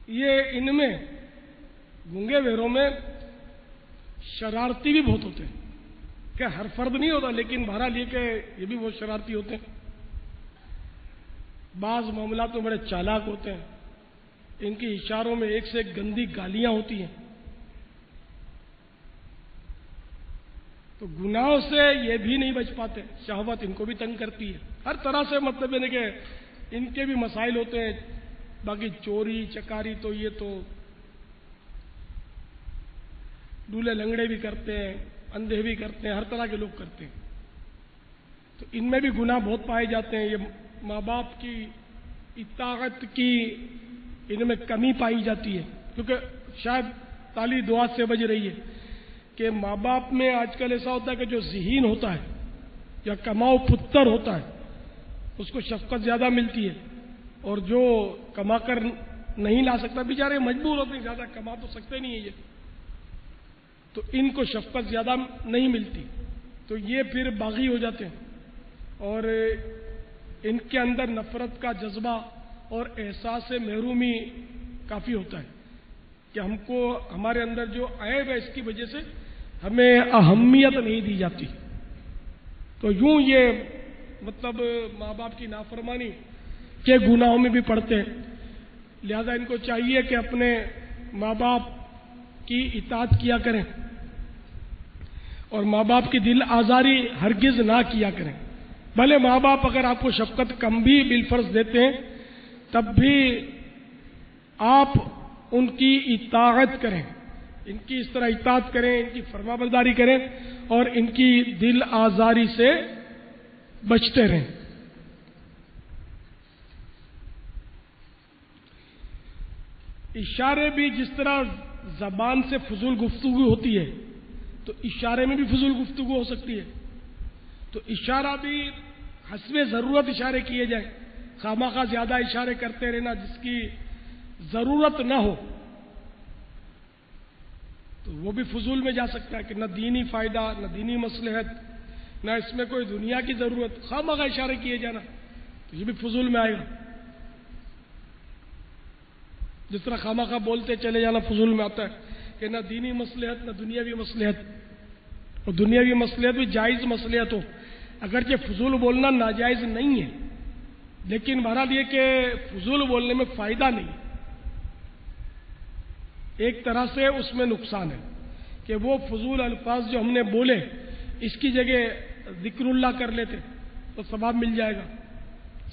یہ ان میں گونگے بہروں میں شرارتی بھی بہت ہوتے ہیں، کہ ہر فرد نہیں ہوتا لیکن بہرحال یہ بھی بہت شرارتی ہوتے ہیں، بعض معاملات میں بڑے چالاک ہوتے ہیں، ان کی اشاروں میں ایک سے ایک گندی گالیاں ہوتی ہیں، تو گناہوں سے یہ بھی نہیں بچ پاتے، شہوت ان کو بھی تنگ کرتی ہے ہر طرح سے، مطلب ہے کہ ان کے بھی مسائل ہوتے ہیں، باقی چوری چکاری تو یہ تو ڈولے لنگڑے بھی کرتے ہیں، اندھے بھی کرتے ہیں، ہر طرح کے لوگ کرتے ہیں، تو ان میں بھی گناہ بہت پائے جاتے ہیں۔ یہ ماں باپ کی اطاعت کی ان میں کمی پائی جاتی ہے، کیونکہ شاید تالی دعا سے بج رہی ہے کہ ماں باپ میں آج کل ایسا ہوتا ہے کہ جو ذہین ہوتا ہے یا کماؤ پتر ہوتا ہے اس کو شفقت زیادہ ملتی ہے، اور جو کما کر نہیں لا سکتا بیچارے مجبور ہوتے ہیں، زیادہ کما تو سکتے نہیں ہیں یہ، تو ان کو شفقت زیادہ نہیں ملتی، تو یہ پھر باغی ہو جاتے ہیں، اور ان کے اندر نفرت کا جذبہ اور احساس محرومی کافی ہوتا ہے کہ ہم کو ہمارے اندر جو عیب ہے اس کی وجہ سے ہمیں اہمیت نہیں دی جاتی، تو یوں یہ مطلب ماں باپ کی نافرمانی کے گناہوں میں بھی پڑتے ہیں۔ لہذا ان کو چاہیے کہ اپنے ماں باپ کی اطاعت کیا کریں اور ماں باپ کی دل آزاری ہرگز نہ کیا کریں، بھلے ماں باپ اگر آپ کو شفقت کم بھی بالفرض دیتے ہیں تب بھی آپ ان کی اطاعت کریں، ان کی اس طرح اطاعت کریں، ان کی فرما برداری کریں اور ان کی دل آزاری سے بچتے رہیں۔ اشارے بھی جس طرح زبان سے فضول گفتگو ہوتی ہے تو اشارے میں بھی فضول گفتگو ہو سکتی ہے، تو اشارہ بھی حسب ضرورت اشارے کیے جائیں، خواہ زیادہ اشارے کرتے رہنا جس کی ضرورت نہ ہو تو وہ بھی فضول میں جا سکتا ہے کہ نہ دینی فائدہ نہ دینی مصلحت نہ اس میں کوئی دنیا کی ضرورت، خواہ اشارے کیے جانا تو یہ بھی فضول میں آئے گا۔ جس طرح خواہ بولتے چلے جانا فضول میں آتا ہے کہ نہ دینی مصلحت نہ دنیاوی مصلحت، اور دنیاوی مصلحت بھی جائز مصلحت ہو، اگرچہ فضول بولنا ناجائز نہیں ہے لیکن بہرحال یہ کہ فضول بولنے میں فائدہ نہیں، ایک طرح سے اس میں نقصان ہے کہ وہ فضول الفاظ جو ہم نے بولے اس کی جگہ ذکر اللہ کر لیتے تو ثواب مل جائے گا،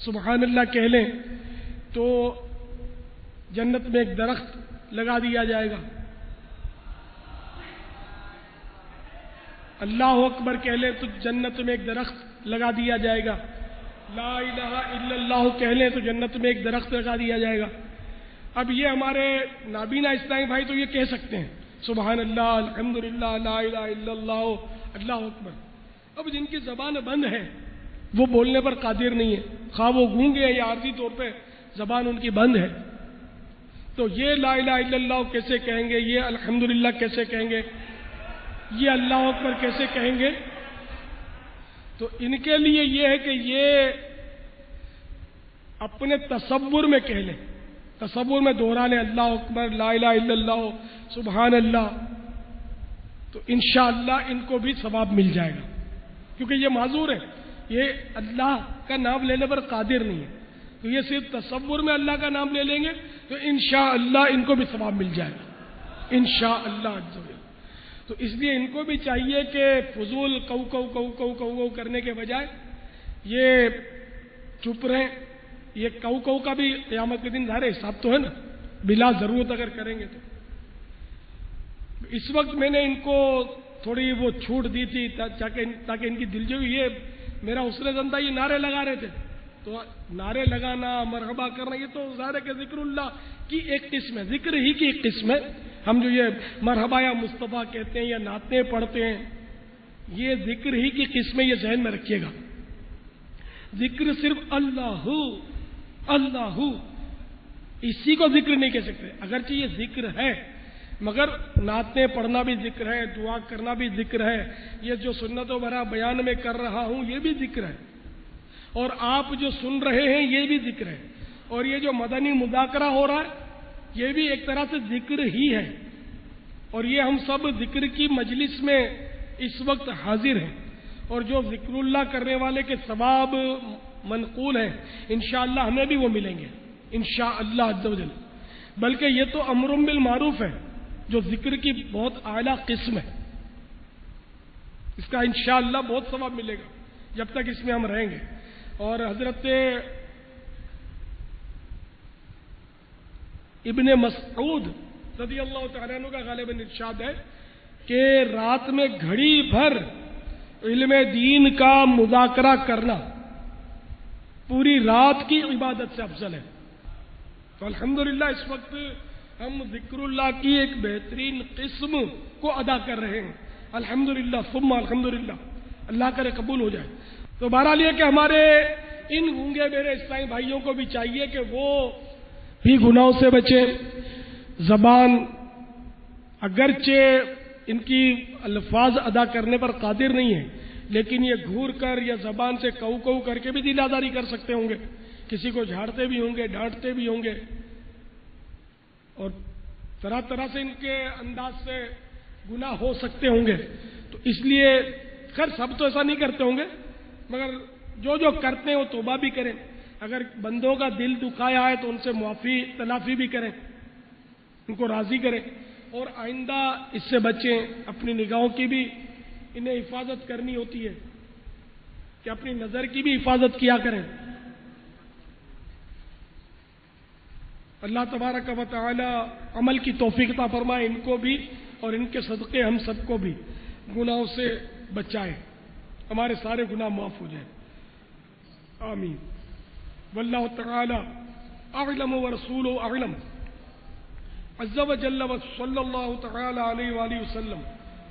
سبحان اللہ کہہ لیں تو جنت میں ایک درخت لگا دیا جائے گا، اللہ اکبر کہہ لیں تو جنت میں ایک درخت لگا دیا جائے گا، لا الہ الا اللہ کہہ لیں تو جنت میں ایک درخت لگا دیا جائے گا۔ اب یہ ہمارے نابینا اسلامی بھائی تو یہ کہہ سکتے ہیں سبحان اللہ الحمدللہ لا الہ الا اللہ اللہ اکبر، اب جن کی زبان بند ہے وہ بولنے پر قادر نہیں ہے، خواہ وہ گونگے ہیں یا عارضی طور پہ زبان ان کی بند ہے، تو یہ لا الہ الا اللہ کیسے کہیں گے، یہ الحمدللہ کیسے کہیں گے، یہ اللہ اکبر کیسے کہیں گے؟ تو ان کے لیے یہ ہے کہ یہ اپنے تصور میں کہہ لیں، تصور میں دہرا لیں اللہ اکبر لا الہ الا اللہ سبحان اللہ، تو انشاءاللہ ان کو بھی ثواب مل جائے گا، کیونکہ یہ معذور ہے، یہ اللہ کا نام لینے پر قادر نہیں ہے، تو یہ صرف تصور میں اللہ کا نام لے لیں گے تو انشاءاللہ ان کو بھی ثواب مل جائے گا انشاءاللہ عز و جل۔ تو اس لیے ان کو بھی چاہیے کہ فضول کو کرنے کے بجائے یہ چپ رہیں، یہ کو کا بھی قیامت کے دن ظاہر حساب تو ہے نا، بلا ضرورت اگر کریں گے تو۔ اس وقت میں نے ان کو تھوڑی وہ چھوٹ دی تھی تاکہ ان کی دلجوئی، یہ میرا حسن زن تھا، یہ نعرے لگا رہے تھے، تو نعرے لگانا مرحبا کرنا یہ تو ظاہر ہے کہ ذکر اللہ کی ایک قسم ہے، ذکر ہی کی ایک قسم ہے، ہم جو یہ مرحبا یا مصطفیٰ کہتے ہیں یا نعتیں پڑھتے ہیں یہ ذکر ہی کی قسم ہے، یہ ذہن میں رکھیے گا، ذکر صرف اللہ اللہ اسی کو ذکر نہیں کہہ سکتے، اگرچہ یہ ذکر ہے مگر نعتیں پڑھنا بھی ذکر ہے، دعا کرنا بھی ذکر ہے، یہ جو سنت و برا بیان میں کر رہا ہوں یہ بھی ذکر ہے، اور آپ جو سن رہے ہیں یہ بھی ذکر ہے، اور یہ جو مدنی مذاکرہ ہو رہا ہے یہ بھی ایک طرح سے ذکر ہی ہے، اور یہ ہم سب ذکر کی مجلس میں اس وقت حاضر ہیں، اور جو ذکر اللہ کرنے والے کے ثواب منقول ہیں انشاءاللہ ہمیں بھی وہ ملیں گے انشاءاللہ عز و جل۔ بلکہ یہ تو امر بالمعروف ہے جو ذکر کی بہت اعلیٰ قسم ہے، اس کا انشاءاللہ بہت ثواب ملے گا جب تک اس میں ہم رہیں گے۔ اور حضرت ابن مسعود رضی اللہ تعالیٰ عنہ کا غالباً ارشاد ہے کہ رات میں گھڑی بھر علم دین کا مذاکرہ کرنا پوری رات کی عبادت سے افضل ہے۔ تو الحمدللہ اس وقت ہم ذکر اللہ کی ایک بہترین قسم کو ادا کر رہے ہیں، الحمدللہ ثم الحمدللہ، اللہ کرے قبول ہو جائے۔ تو بہرحال یہ کہ ہمارے ان گونگے میرے اسلامی بھائیوں کو بھی چاہیے کہ وہ بھی گناہوں سے بچیں۔ زبان اگرچہ ان کی الفاظ ادا کرنے پر قادر نہیں ہے، لیکن یہ گھور کر یا زبان سے کہو کہو کر کے بھی دل آزاری کر سکتے ہوں گے، کسی کو جھاڑتے بھی ہوں گے، ڈانٹتے بھی ہوں گے، اور طرح طرح سے ان کے انداز سے گناہ ہو سکتے ہوں گے۔ تو اس لیے خیر سب تو ایسا نہیں کرتے ہوں گے، مگر جو کرتے ہیں وہ توبہ بھی کریں، اگر بندوں کا دل دکھایا ہے تو ان سے معافی تلافی بھی کریں، ان کو راضی کریں، اور آئندہ اس سے بچیں۔ اپنی نگاہوں کی بھی انہیں حفاظت کرنی ہوتی ہے کہ اپنی نظر کی بھی حفاظت کیا کریں۔ اللہ تبارک و تعالی عمل کی توفیق عطا فرمائے ان کو بھی، اور ان کے صدقے ہم سب کو بھی گناہوں سے بچائے، ہمارے سارے گناہ معاف ہو جائیں، آمین۔ واللہ تعالی اعلم ورسولہ اعلم عز و جل وصلی اللہ تعالی علیہ وآلہ وسلم۔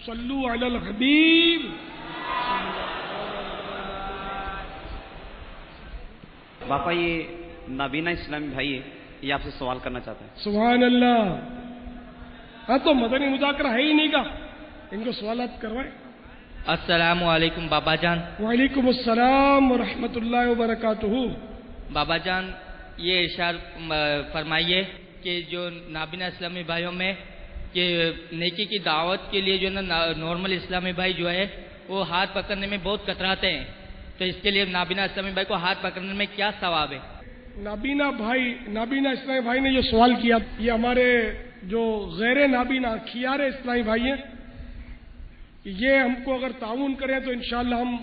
صلو علی الحبیب۔ باپا یہ نابینا اسلامی بھائی ہے، یہ آپ سے سوال کرنا چاہتے ہیں۔ سبحان اللہ۔ ہاں تو مدنی مذاکرہ ہے ہی نہیں کا، ان کو سوالات کروائے۔ السلام علیکم بابا جان۔ وعلیکم السلام ورحمۃ اللہ وبرکاتہ۔ بابا جان یہ ارشاد فرمائیے کہ جو نابینا اسلامی بھائیوں میں کہ نیکی کی دعوت کے لیے جو نا نارمل اسلامی بھائی جو ہے وہ ہاتھ پکڑنے میں بہت کتراتے ہیں، تو اس کے لیے نابینا اسلامی بھائی کو ہاتھ پکڑنے میں کیا ثواب ہے؟ نابینا اسلامی بھائی نے جو سوال کیا، یہ ہمارے جو غیر نابینا کھیار اسلامی بھائی ہیں، یہ ہم کو اگر تعاون کریں تو انشاءاللہ ہم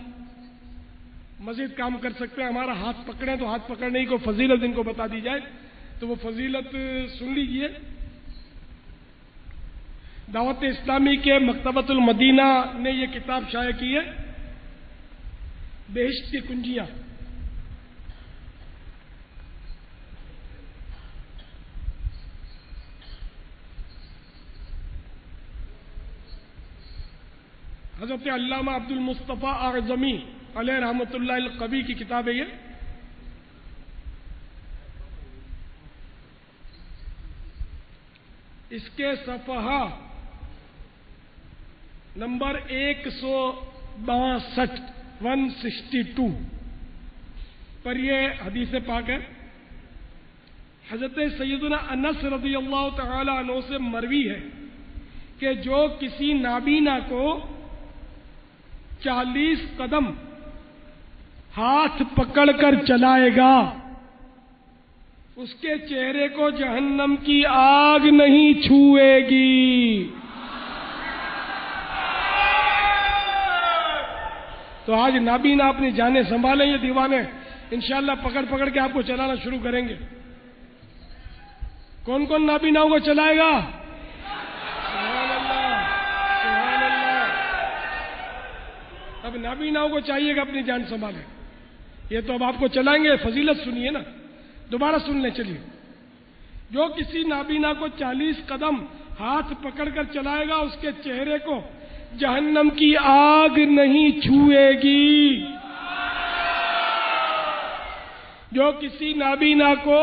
مزید کام کر سکتے ہیں۔ ہمارا ہاتھ پکڑیں تو ہاتھ پکڑنے کی کوئی فضیلت ان کو بتا دی جائے تو وہ فضیلت سن لیجئے۔ دعوت اسلامی کے مکتبۃ المدینہ نے یہ کتاب شائع کی ہے، بہشت کی کنجیاں۔ حضرت علامہ عبد المصطفیٰ اعظمی علیہ رحمۃ اللہ القوی کی کتاب ہے یہ۔ اس کے صفحہ نمبر 162 پر یہ حدیث پاک ہے۔ حضرت سیدنا انس رضی اللہ تعالی عنہ سے مروی ہے کہ جو کسی نابینا کو 40 قدم ہاتھ پکڑ کر چلائے گا اس کے چہرے کو جہنم کی آگ نہیں چھوئے گی۔ تو آج نابینا اپنی جانیں سنبھالیں، یہ دیوانے انشاءاللہ پکڑ پکڑ کے آپ کو چلانا شروع کریں گے۔ کون کون نابیناؤں کو چلائے گا؟ سبحان اللہ، سبحان اللہ۔ اب نابیناؤں کو چاہیے کہ اپنی جان سنبھالیں، یہ تو اب آپ کو چلائیں گے، فضیلت سنیے نا، دوبارہ سن لیں۔ چلیے، جو کسی نابینا کو 40 قدم ہاتھ پکڑ کر چلائے گا اس کے چہرے کو جہنم کی آگ نہیں چھوئے گی۔ جو کسی نابینا کو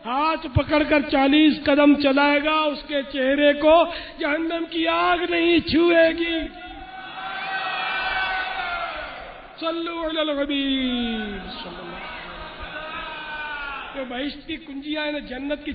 ہاتھ پکڑ کر 40 قدم چلائے گا اس کے چہرے کو جہنم کی آگ نہیں چھوئے گی۔ صلو علی الحبیب صلی اللہ علیہ وسلم۔ بہشت کی کنجیاں ہیں، جنت کی